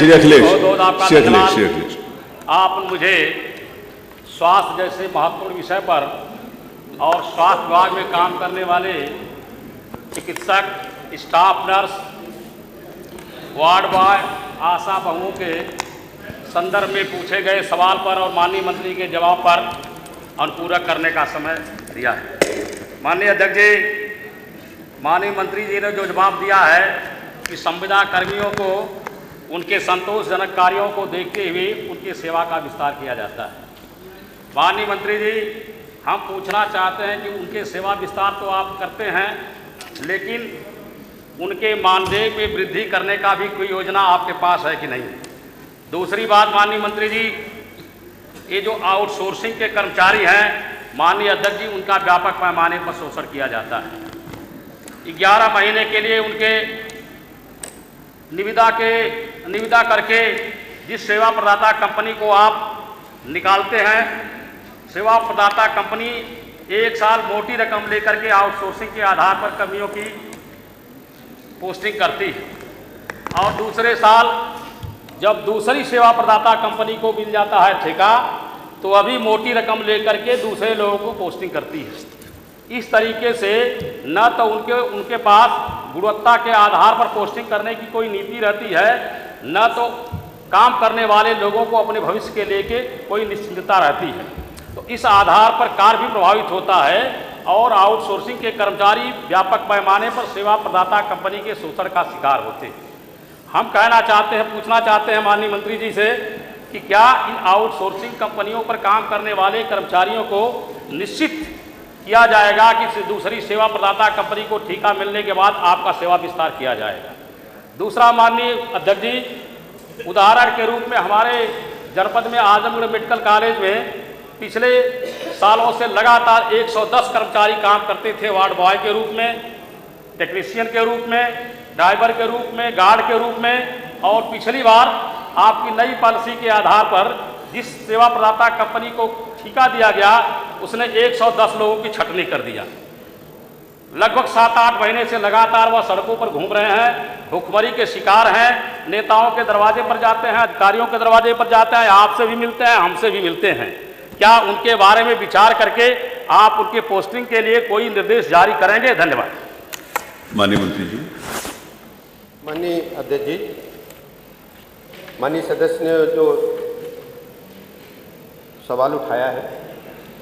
श्री अखिलेश, श्री अखिलेश, आप मुझे स्वास्थ्य जैसे महत्वपूर्ण विषय पर और स्वास्थ्य विभाग में काम करने वाले चिकित्सक, स्टाफ नर्स, वार्ड बॉय, आशा बहुओं के संदर्भ में पूछे गए सवाल पर और माननीय मंत्री के जवाब पर अनुपूरक करने का समय दिया है। माननीय अध्यक्ष जी, माननीय मंत्री जी ने जो जवाब दिया है कि संविदा कर्मियों को उनके संतोषजनक कार्यों को देखते हुए उनकी सेवा का विस्तार किया जाता है। माननीय मंत्री जी, हम पूछना चाहते हैं कि उनके सेवा विस्तार तो आप करते हैं, लेकिन उनके मानदेय में वृद्धि करने का भी कोई योजना आपके पास है कि नहीं? दूसरी बात माननीय मंत्री जी, ये जो आउटसोर्सिंग के कर्मचारी हैं, माननीय अध्यक्ष जी, उनका व्यापक पैमाने पर शोषण किया जाता है। 11 महीने के लिए उनके निविदा करके जिस सेवा प्रदाता कंपनी को आप निकालते हैं, सेवा प्रदाता कंपनी 1 साल मोटी रकम लेकर के आउटसोर्सिंग के आधार पर कर्मियों की पोस्टिंग करती है और दूसरे साल जब दूसरी सेवा प्रदाता कंपनी को मिल जाता है ठेका, तो अभी मोटी रकम लेकर के दूसरे लोगों को पोस्टिंग करती है। इस तरीके से न तो उनके पास गुणवत्ता के आधार पर पोस्टिंग करने की कोई नीति रहती है, न तो काम करने वाले लोगों को अपने भविष्य के लेके कोई निश्चिंतता रहती है। तो इस आधार पर कार्य भी प्रभावित होता है और आउटसोर्सिंग के कर्मचारी व्यापक पैमाने पर सेवा प्रदाता कंपनी के शोषण का शिकार होते हैं। हम पूछना चाहते हैं माननीय मंत्री जी से कि क्या इन आउटसोर्सिंग कंपनियों पर काम करने वाले कर्मचारियों को निश्चित किया जाएगा कि दूसरी सेवा प्रदाता कंपनी को ठेका मिलने के बाद आपका सेवा विस्तार किया जाएगा? दूसरा माननीय अध्यक्ष जी, उदाहरण के रूप में हमारे जनपद में आजमगढ़ मेडिकल कॉलेज में पिछले सालों से लगातार 110 कर्मचारी काम करते थे, वार्ड बॉय के रूप में, टेक्नीशियन के रूप में, ड्राइवर के रूप में, गार्ड के रूप में। और पिछली बार आपकी नई पॉलिसी के आधार पर जिस सेवा प्रदाता कंपनी को ठेका दिया गया, उसने 110 लोगों की छटनी कर दिया। लगभग 7-8 महीने से लगातार वह सड़कों पर घूम रहे हैं, भुखमरी के शिकार हैं, नेताओं के दरवाजे पर जाते हैं, अधिकारियों के दरवाजे पर जाते हैं, आपसे भी मिलते हैं, हमसे भी मिलते हैं। क्या उनके बारे में विचार करके आप उनके पोस्टिंग के लिए कोई निर्देश जारी करेंगे? धन्यवाद। माननीय मंत्री जी। माननीय अध्यक्ष जी, माननीय सदस्य ने जो सवाल उठाया है,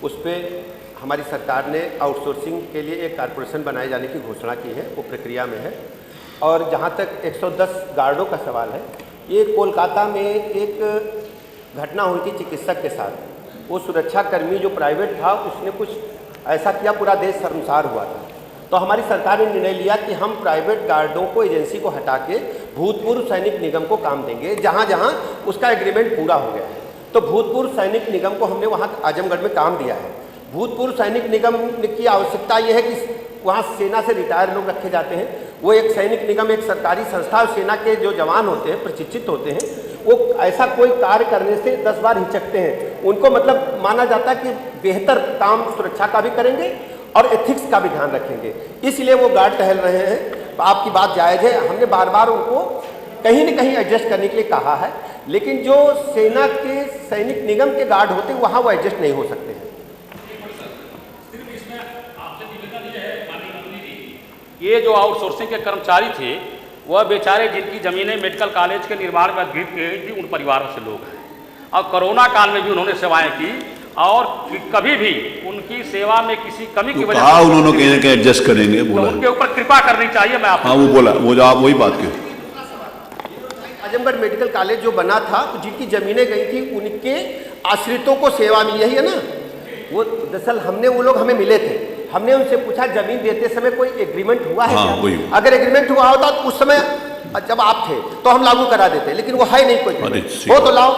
उस पर हमारी सरकार ने आउटसोर्सिंग के लिए एक कॉरपोरेशन बनाए जाने की घोषणा की है, वो प्रक्रिया में है। और जहाँ तक 110 गार्डों का सवाल है, ये कोलकाता में एक घटना हुई थी चिकित्सक के साथ। वो सुरक्षाकर्मी जो प्राइवेट था, उसने कुछ ऐसा किया, पूरा देश शर्मसार हुआ था। तो हमारी सरकार ने निर्णय लिया कि हम प्राइवेट गार्डों को, एजेंसी को हटा के भूतपूर्व सैनिक निगम को काम देंगे, जहाँ जहाँ उसका एग्रीमेंट पूरा हो गया है। तो भूतपूर्व सैनिक निगम को हमने वहाँ आजमगढ़ में काम दिया है। भूतपूर्व सैनिक निगम की आवश्यकता यह है कि वहाँ सेना से रिटायर लोग रखे जाते हैं। वो एक सैनिक निगम एक सरकारी संस्था और सेना के जो जवान होते हैं, प्रशिक्षित होते हैं, वो ऐसा कोई कार्य करने से 10 बार हिचकते हैं। उनको मतलब माना जाता है कि बेहतर काम सुरक्षा का भी करेंगे और एथिक्स का भी ध्यान रखेंगे, इसलिए वो गार्ड टहल रहे हैं। आपकी बात जायज़ है, हमने बार बार उनको कहीं न कहीं एडजस्ट करने के लिए कहा है, लेकिन जो सेना के सैनिक निगम के गार्ड होते हैं, वहाँ वो एडजस्ट नहीं हो सकते हैं। ये जो आउटसोर्सिंग के कर्मचारी थे, वह बेचारे जिनकी ज़मीनें मेडिकल कॉलेज के निर्माण में अधिकृत की गई थी, उन परिवारों से लोग हैं और कोरोना काल में भी उन्होंने सेवाएं की और कभी भी उनकी सेवा में किसी कमी की वजह से उन्होंने कहीं ना कहीं एडजस्ट करेंगे बोला, उनके ऊपर कृपा करनी चाहिए। मैं आपको वो बोला, वो आप वही बात करें। आजमगढ़ मेडिकल कॉलेज जो बना था, जिनकी जमीनें गई थी, उनके आश्रितों को सेवा मिली, यही है ना। वो दरअसल वो लोग हमें मिले थे, हमने उनसे पूछा जमीन देते समय कोई एग्रीमेंट हुआ है क्या? अगर एग्रीमेंट हुआ होता तो उस समय जब आप थे तो हम लागू करा देते, लेकिन वो है नहीं कोई। हो तो लाओ।